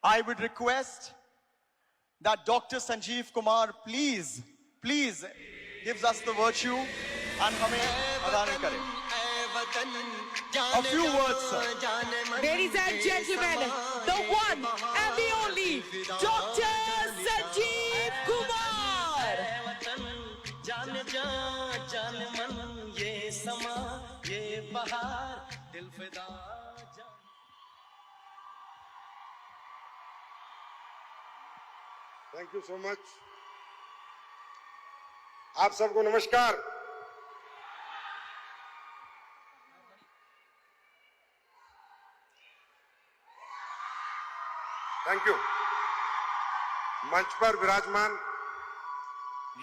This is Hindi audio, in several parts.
I would request that Dr. Sanjeev Kumar please gives us the virtue and हमें अदा करें. A few words, sir. Ladies and gentlemen, the one and the only Dr. Sanjeev Kumar. Thank you so much. आप सबको नमस्कार. Thank you. मंच पर विराजमान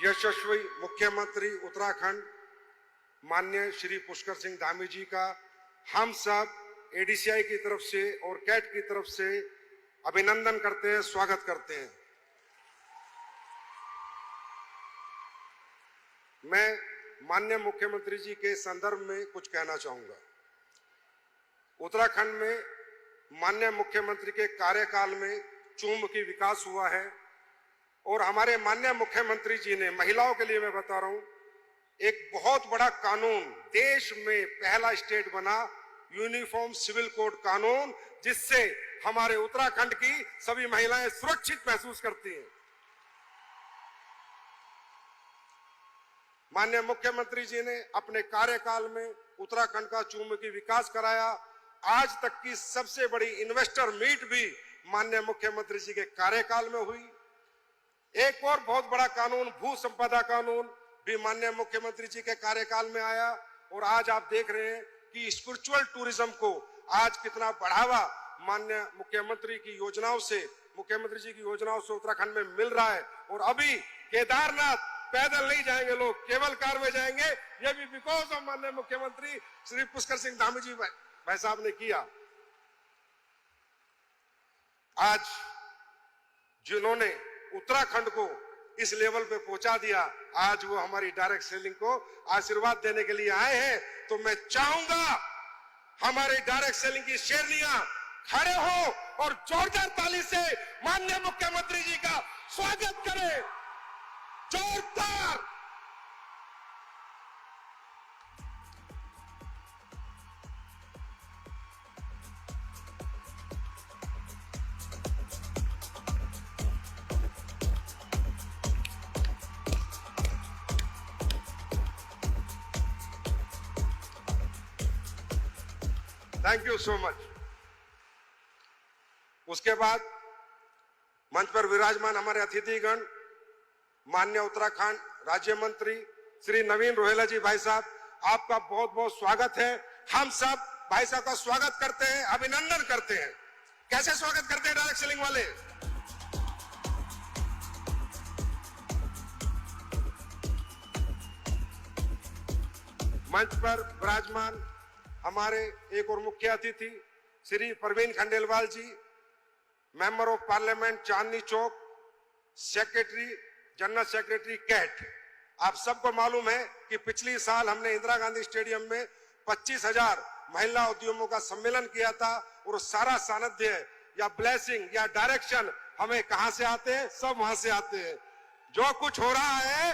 यशस्वी मुख्यमंत्री उत्तराखंड माननीय श्री पुष्कर सिंह धामी जी का हम सब एडीसीआई की तरफ से और कैट की तरफ से अभिनंदन करते हैं, स्वागत करते हैं. मैं माननीय मुख्यमंत्री जी के संदर्भ में कुछ कहना चाहूंगा. उत्तराखंड में माननीय मुख्यमंत्री के कार्यकाल में चहुमुखी विकास हुआ है और हमारे माननीय मुख्यमंत्री जी ने महिलाओं के लिए, मैं बता रहा हूं, एक बहुत बड़ा कानून, देश में पहला स्टेट बना यूनिफॉर्म सिविल कोड कानून, जिससे हमारे उत्तराखंड की सभी महिलाएं सुरक्षित महसूस करती हैं. माननीय मुख्यमंत्री जी ने अपने कार्यकाल में उत्तराखंड का चहुमुखी विकास कराया. आज तक की सबसे बड़ी इन्वेस्टर मीट भी माननीय मुख्यमंत्री जी के कार्यकाल में हुई. एक और बहुत बड़ा कानून, भू संपदा कानून, भी माननीय मुख्यमंत्री जी के कार्यकाल में आया. और आज आप देख रहे हैं कि स्पिरिचुअल टूरिज्म को आज कितना बढ़ावा माननीय मुख्यमंत्री की योजनाओं से, मुख्यमंत्री जी की योजनाओं से उत्तराखंड में मिल रहा है. और अभी केदारनाथ पैदल नहीं जाएंगे लोग, केवल कार में जाएंगे. ये भी बिकॉज ऑफ माननीय मुख्यमंत्री श्री पुष्कर सिंह धामी जी भाई साहब ने किया. आज जिन्होंने उत्तराखंड को इस लेवल पे पहुंचा दिया, आज वो हमारी डायरेक्ट सेलिंग को आशीर्वाद देने के लिए आए हैं. तो मैं चाहूंगा हमारे डायरेक्ट सेलिंग की शेरनियां खड़े हो और जोरदार ताली से माननीय मुख्यमंत्री जी का स्वागत करें. जोरदार. Thank you so much. उसके बाद मंच पर विराजमान हमारे अतिथिगण, माननीय उत्तराखंड राज्य मंत्री श्री नवीन रोहेला जी भाई साहब, आपका बहुत बहुत स्वागत है. हम सब भाई साहब का स्वागत करते हैं, अभिनंदन करते हैं. कैसे स्वागत करते हैं डायरेक्ट सेलिंग वाले? मंच पर विराजमान हमारे एक और मुख्य अतिथि Shri Parveen Khandelwal ji, member of parliament Chandni Chowk, secretary, general secretary CAT. आप सबको मालूम है कि पिछली साल हमने इंदिरा गांधी स्टेडियम में 25,000 महिला उद्यमियों का सम्मेलन किया था. और सारा सानिध्य या ब्लेसिंग या डायरेक्शन हमें कहां से आते हैं? सब वहां से आते हैं. जो कुछ हो रहा है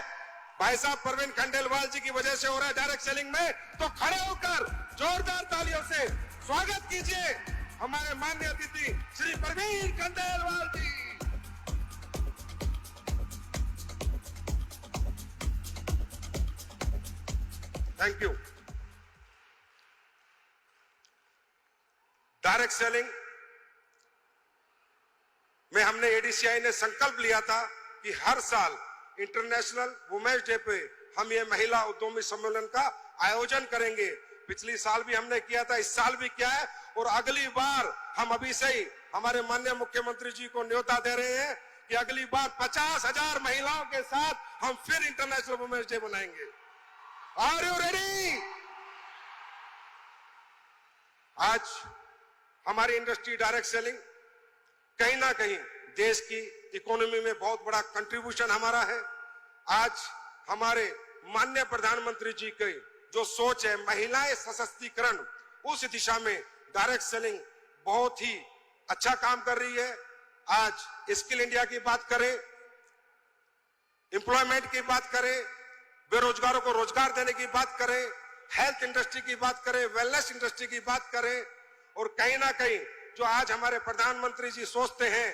भाई साहब परवीन खंडेलवाल जी की वजह से हो रहा है डायरेक्ट सेलिंग में. तो खड़े होकर जोरदार तालियों से स्वागत कीजिए हमारे माननीय अतिथि Shri Parveen Khandelwal ji. Thank you. Direct selling में हमने एडीसीआई ने संकल्प लिया था कि हर साल इंटरनेशनल वुमेन्स डे पे हम ये महिला उद्यमी सम्मेलन का आयोजन करेंगे. पिछली साल भी हमने किया था, इस साल भी किया है. और अगली बार हम अभी से ही हमारे माननीय मुख्यमंत्री जी को न्योता दे रहे हैं कि अगली बार 50,000 महिलाओं के साथ हम फिर इंटरनेशनल वुमेन्स डे मनाएंगे. Are you ready? आज हमारी इंडस्ट्री डायरेक्ट सेलिंग कहीं ना कहीं देश की इकोनॉमी में बहुत बड़ा कंट्रीब्यूशन हमारा है. आज हमारे माननीय प्रधानमंत्री जी की जो सोच है महिलाएं सशक्तिकरण, उस दिशा में डायरेक्ट सेलिंग बहुत ही अच्छा काम कर रही है. आज स्किल इंडिया की बात करें, एम्प्लॉयमेंट की बात करें, बेरोजगारों को रोजगार देने की बात करें, हेल्थ इंडस्ट्री की बात करें, वेलनेस इंडस्ट्री की बात करें, और कहीं ना कहीं जो आज हमारे प्रधानमंत्री जी सोचते हैं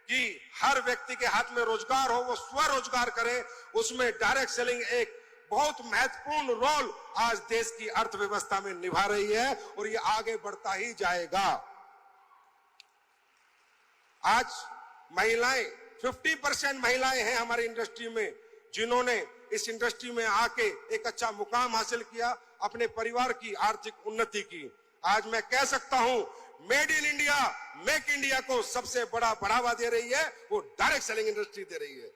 कि हर व्यक्ति के हाथ में रोजगार हो, वो स्वरोजगार करे, उसमें डायरेक्ट सेलिंग एक बहुत महत्वपूर्ण रोल आज देश की अर्थव्यवस्था में निभा रही है और ये आगे बढ़ता ही जाएगा। आज महिलाएं 50% महिलाएं हैं हमारी इंडस्ट्री में, जिन्होंने इस इंडस्ट्री में आके एक अच्छा मुकाम हासिल किया, अपने परिवार की आर्थिक उन्नति की। आज मैं कह सकता हूं, made in India, make India को सबसे बड़ा बढ़ावा दे रही है वो डायरेक्ट सेलिंग इंडस्ट्री दे रही है।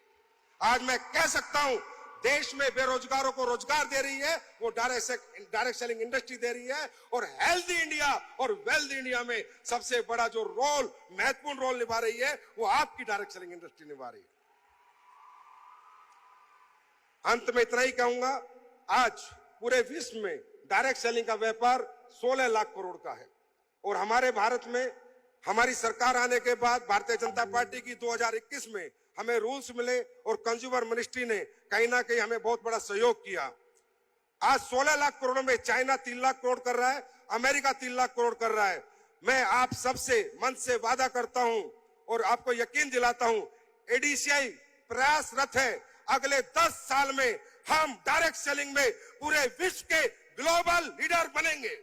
आज मैं कह सकता हूं, देश में बेरोजगारों को रोजगार दे रही है वो डायरेक्ट सेलिंग इंडस्ट्री दे रही है। और हेल्दी इंडिया और वेल्दी इंडिया में सबसे बड़ा जो रोल, महत्वपूर्ण रोल निभा रही है वो आपकी डायरेक्ट सेलिंग इंडस्ट्री निभा रही है। अंत में इतना ही कहूंगा, आज पूरे विश्व में डायरेक्ट सेलिंग का व्यापार 16 लाख करोड़ का है और हमारे भारत में हमारी सरकार आने के बाद भारतीय जनता पार्टी की 2021 में हमें रूल्स मिले और कंज्यूमर मिनिस्ट्री ने कहीं ना कहीं हमें बहुत बड़ा सहयोग किया। आज 16 लाख करोड़ में चाइना 3 लाख करोड़ कर रहा है, अमेरिका 3 लाख करोड़ कर रहा है। मैं आप सबसे मन से वादा करता हूं और आपको यकीन दिलाता हूं, एडीसीआई प्रयासरत है अगले 10 साल में हम डायरेक्ट सेलिंग में पूरे विश्व के ग्लोबल लीडर बनेंगे।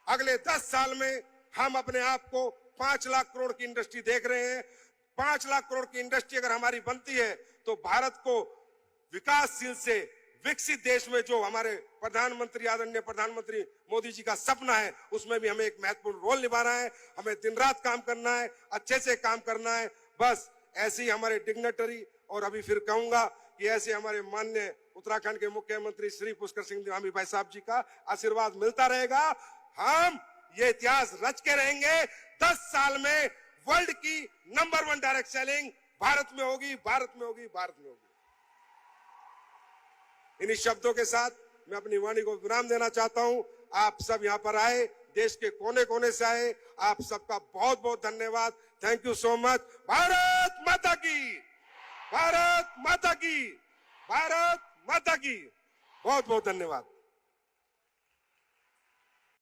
अगले 10 साल में हम अपने आप को 5 लाख करोड़ की इंडस्ट्री देख रहे हैं। 5 लाख करोड़ की इंडस्ट्री अगर हमारी बनती है तो भारत को विकासशील से विकसित देश में, जो हमारे प्रधानमंत्री, आदरणीय प्रधानमंत्री मोदी जी का सपना है, उसमें भी हमें एक महत्वपूर्ण रोल निभाना है। हमें दिन रात काम करना है, अच्छे से काम करना है। बस ऐसे ही हमारे डिग्नेटरी, और अभी फिर कहूंगा कि ऐसे हमारे माननीय उत्तराखंड के मुख्यमंत्री श्री पुष्कर सिंह धामी भाई साहब जी का आशीर्वाद मिलता रहेगा। हम ये इतिहास रच के रहेंगे। 10 साल में वर्ल्ड की नंबर 1 डायरेक्ट सेलिंग भारत में होगी, भारत में होगी, भारत में होगी। इन्हीं शब्दों के साथ मैं अपनी वाणी को विराम देना चाहता हूं। आप सब यहां पर आए, देश के कोने कोने से आए, आप सबका बहुत बहुत धन्यवाद। Thank you so much. Bharat माता की, भारत माता की, भारत माता की। बहुत बहुत धन्यवाद।